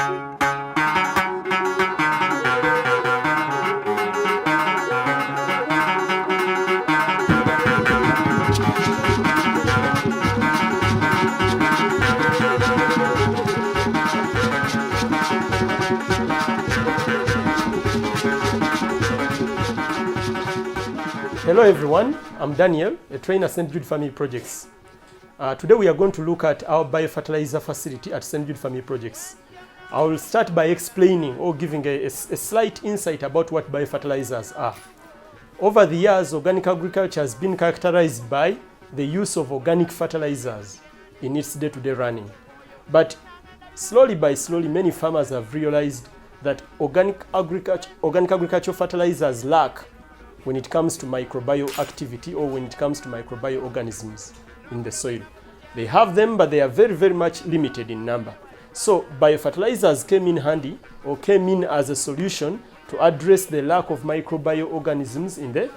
Hello everyone, I'm Daniel, a trainer at St. Jude Family Projects. Today we are going to look at our biofertilizer facility at St. Jude Family Projects. I will start by explaining or giving a slight insight about what biofertilizers are. Over the years, organic agriculture has been characterized by the use of organic fertilizers in its day-to-day running. But slowly, many farmers have realized that organic agricultural fertilizers lack when it comes to microbial activity or when it comes to microbial-organisms in the soil. They have them, but they are very, very much limited in number. So biofertilizers came in handy or came in as a solution to address the lack of microbial-organisms in the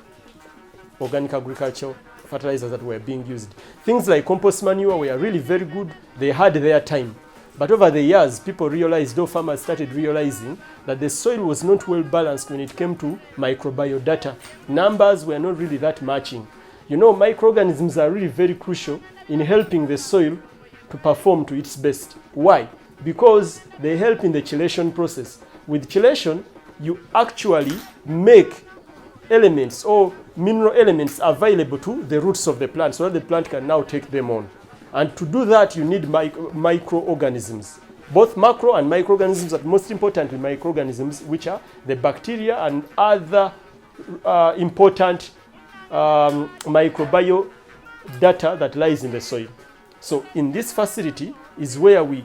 organic agricultural fertilizers that were being used. Things like compost manure were really very good. They had their time. But over the years, people realized, or farmers started realizing, that the soil was not well balanced when it came to microbiodata. Numbers were not really that matching. You know, microorganisms are really very crucial in helping the soil to perform to its best. Why? Because they help in the chelation process. With chelation, you actually make elements or mineral elements available to the roots of the plant so that the plant can now take them on. And to do that, you need microorganisms, both macro and microorganisms, but most importantly, microorganisms, which are the bacteria and other important microbial data that lies in the soil. So in this facility is where we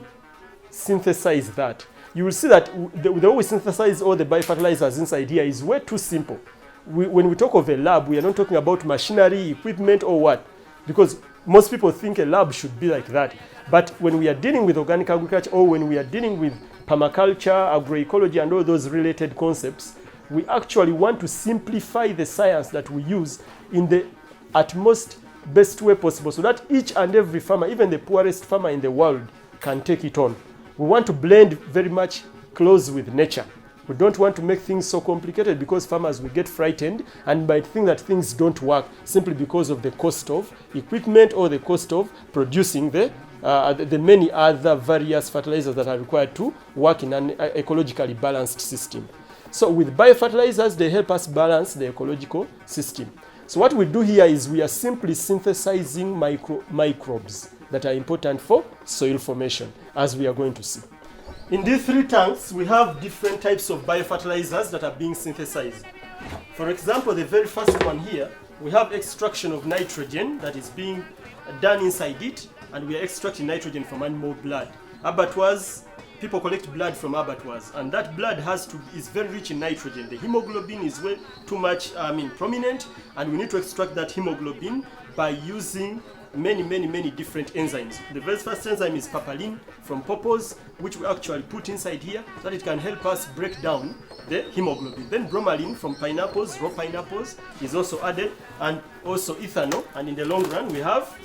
synthesize that. You will see that the way we synthesize all the biofertilizers inside here is way too simple. When we talk of a lab, we are not talking about machinery, equipment, or what, because most people think a lab should be like that. But when we are dealing with organic agriculture or when we are dealing with permaculture, agroecology, and all those related concepts, we actually want to simplify the science that we use in the utmost best way possible so that each and every farmer, even the poorest farmer in the world, can take it on. We want to blend very much close with nature. We don't want to make things so complicated because farmers will get frightened and might think that things don't work simply because of the cost of equipment or the cost of producing the many other various fertilizers that are required to work in an ecologically balanced system. So with biofertilizers, they help us balance the ecological system. So what we do here is we are simply synthesizing microbes that are important for soil formation, as we are going to see. In these three tanks, we have different types of biofertilizers that are being synthesized. For example, the very first one here, we have extraction of nitrogen that is being done inside it, and we are extracting nitrogen from animal blood. Abattoirs, people collect blood from abattoirs, and that blood is very rich in nitrogen. The hemoglobin is way too much prominent, and we need to extract that hemoglobin by using many different enzymes. The very first enzyme is papain from pawpaws, which we actually put inside here so that it can help us break down the hemoglobin. Then bromelain from pineapples, raw pineapples, is also added, and also ethanol. And in the long run, we have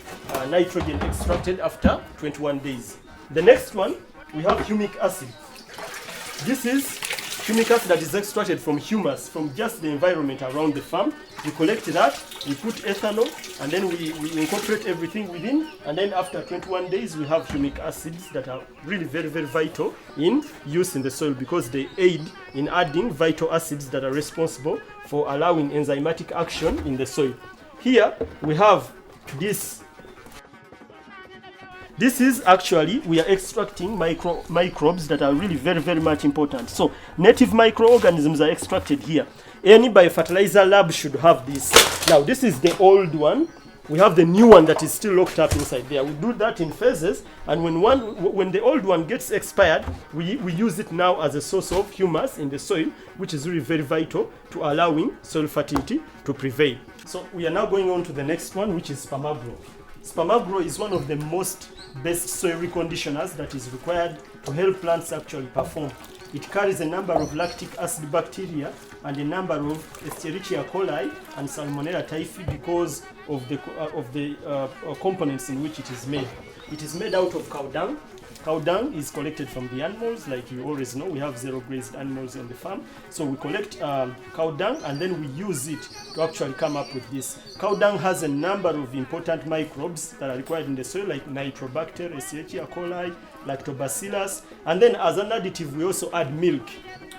nitrogen extracted after 21 days. The next one, we have humic acid. This is humic acid that is extracted from humus, from just the environment around the farm. We collect that, we put ethanol, and then we incorporate everything within, and then after 21 days we have humic acids that are really very vital in use in the soil because they aid in adding vital acids that are responsible for allowing enzymatic action in the soil. Here we have this. This is actually, we are extracting microbes that are really very much important. So native microorganisms are extracted here. Any biofertilizer lab should have this. Now this is the old one. We have the new one that is still locked up inside there. We do that in phases, and when the old one gets expired, we use it now as a source of humus in the soil, which is really very vital to allowing soil fertility to prevail. So we are now going on to the next one, which is Perma. Perma is one of the most best soil reconditioners that is required to help plants actually perform. It carries a number of lactic acid bacteria and a number of Escherichia coli and Salmonella typhi because of the components in which it is made. It is made out of cow dung, Cow dung is collected from the animals. Like you always know, we have zero grazed animals on the farm. So we collect cow dung and then we use it to actually come up with this. Cow dung has a number of important microbes that are required in the soil, like Nitrobacter, Escherichia coli, Lactobacillus. And then as an additive, we also add milk.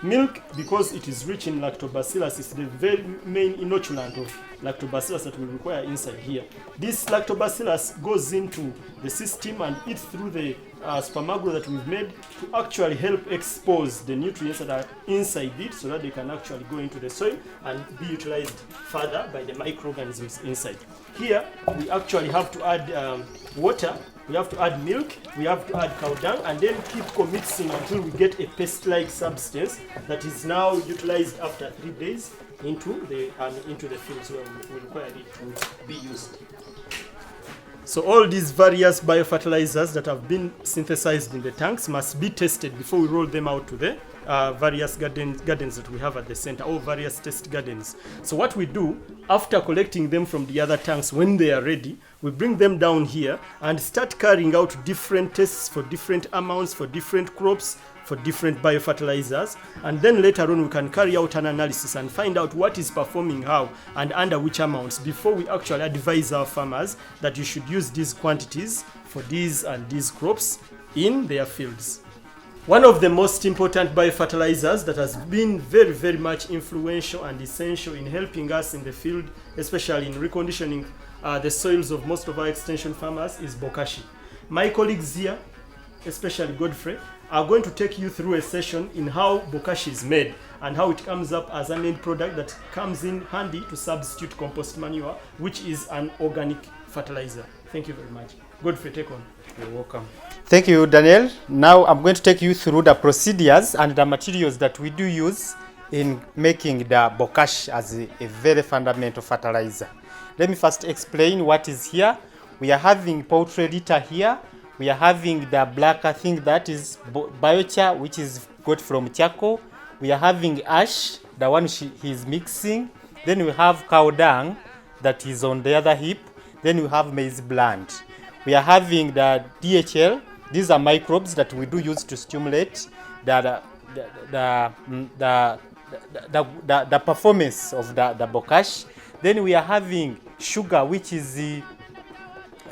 Milk, because it is rich in lactobacillus, is the very main inoculant of lactobacillus that we require inside here. This lactobacillus goes into the system and eats through the spermagro that we've made to actually help expose the nutrients that are inside it so that they can actually go into the soil and be utilized further by the microorganisms inside. Here, we actually have to add water. We have to add milk, we have to add cow dung, and then keep commixing until we get a paste-like substance that is now utilized after 3 days into the fields where we require it to be used. So all these various biofertilizers that have been synthesized in the tanks must be tested before we roll them out to the various gardens that we have at the center, or various test gardens. So what we do, after collecting them from the other tanks, when they are ready, we bring them down here and start carrying out different tests for different amounts, for different crops, for different biofertilizers, and then later on we can carry out an analysis and find out what is performing how and under which amounts before we actually advise our farmers that you should use these quantities for these and these crops in their fields. One of the most important biofertilizers that has been very, very much influential and essential in helping us in the field, especially in reconditioning the soils of most of our extension farmers, is Bokashi. My colleagues here, especially Godfrey, are going to take you through a session in how Bokashi is made and how it comes up as an end product that comes in handy to substitute compost manure, which is an organic fertilizer. Thank you very much. Godfrey, take on. You're welcome. Thank you, Daniel. Now I'm going to take you through the procedures and the materials that we do use in making the Bokashi as a very fundamental fertilizer. Let me first explain what is here. We are having poultry litter here. We are having the blacker thing that is biochar, which is got from charcoal. We are having ash, the one he's mixing. Then we have cow dung that is on the other heap. Then we have maize bland. We are having the DHL. These are microbes that we do use to stimulate the performance of the Bokashi. Then we are having sugar, which is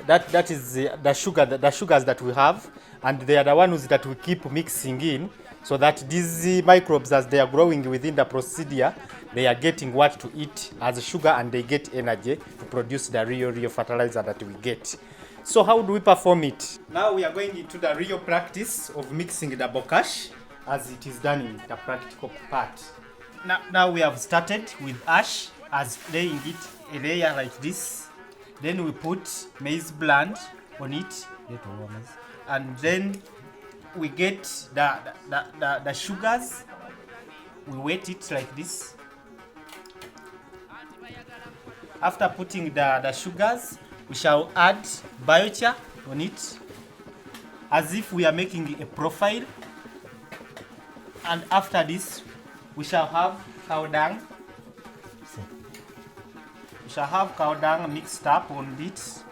the sugars that we have, and they are the ones that we keep mixing in so that these microbes, as they are growing within the procedure, they are getting what to eat as sugar and they get energy to produce the real fertilizer that we get. So how do we perform it? Now we are going into the real practice of mixing the Bokashi as it is done in the practical part. Now we have started with ash, as laying it a layer like this. Then we put maize bland on it, and then we get the sugars. We wet it like this. After putting the sugars, we shall add biochar on it, as if we are making a profile. And after this, we shall have cow dung. We shall have cow dung mixed up on it.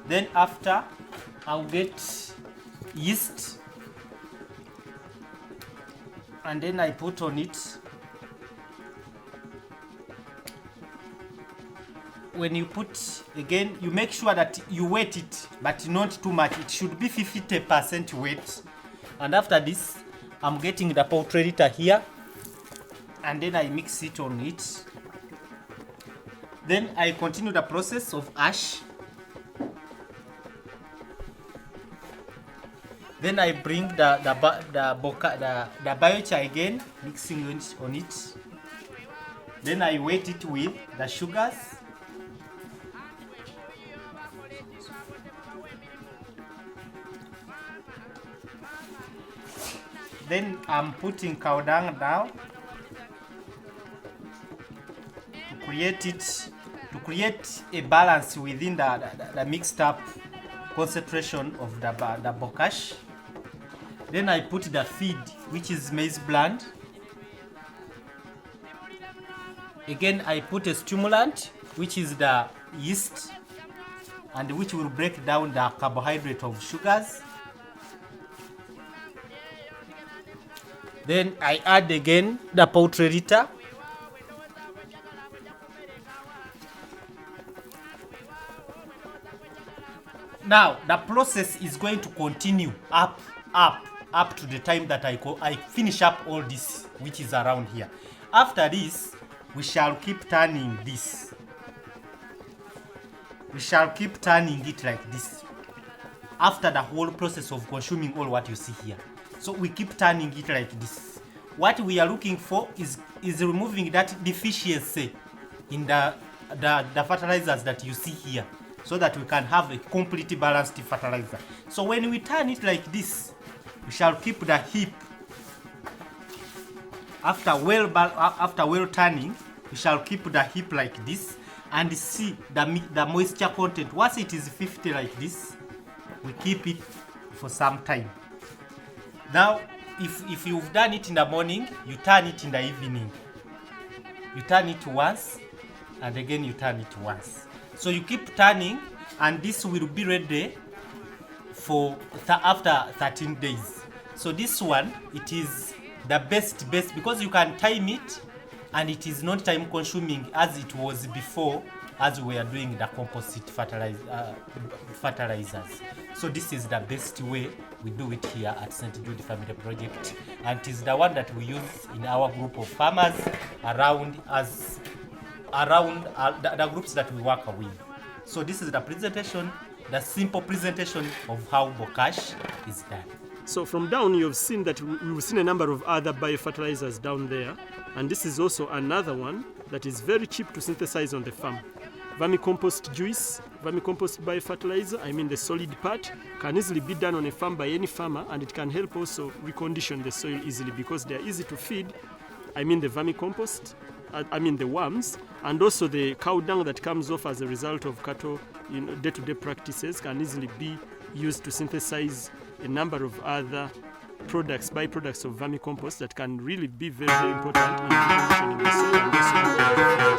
Then after, I'll get yeast, and then I put on it. When you put, again, you make sure that you wet it, but not too much. It should be 50% wet. And after this, I'm getting the poultry litter here, and then I mix it on it. Then I continue the process of ash. Then I bring the biochar again, mixing it on it. Then I wet it with the sugars. Then I'm putting cow dung now to create a balance within the mixed up concentration of the Bokashi. Then I put the feed, which is maize bland. Again, I put a stimulant, which is the yeast, and which will break down the carbohydrate of sugars. Then I add again the poultry litter. Now the process is going to continue up to the time that I finish up all this which is around here. After this, we shall keep turning this. We shall keep turning it like this. After the whole process of consuming all what you see here. So we keep turning it like this. What we are looking for is removing that deficiency in the fertilizers that you see here, so that we can have a completely balanced fertilizer. So when we turn it like this, we shall keep the heap. After well turning, we shall keep the heap like this and see the moisture content. Once it is 50 like this, we keep it for some time. Now, if you've done it in the morning, you turn it in the evening. You turn it once, and again you turn it once. So you keep turning, and this will be ready for after 13 days. So this one, it is the best because you can time it, and it is not time consuming as it was before, as we are doing the composite fertilizers. So this is the best way we do it here at St. Jude Family Project, and it is the one that we use in our group of farmers around the groups that we work with. So this is the presentation, the simple presentation of how Bokashi is done. So from down, you've seen that we've seen a number of other biofertilizers down there, and this is also another one that is very cheap to synthesize on the farm. Vermicompost juice, vermicompost biofertilizer, I mean the solid part, can easily be done on a farm by any farmer, and it can help also recondition the soil easily because they are easy to feed. I mean the vermicompost, I mean the worms, and also the cow dung that comes off as a result of cattle day-to-day practices can easily be used to synthesize a number of other products, byproducts of vermicompost that can really be very, very important in reconditioning the soil and also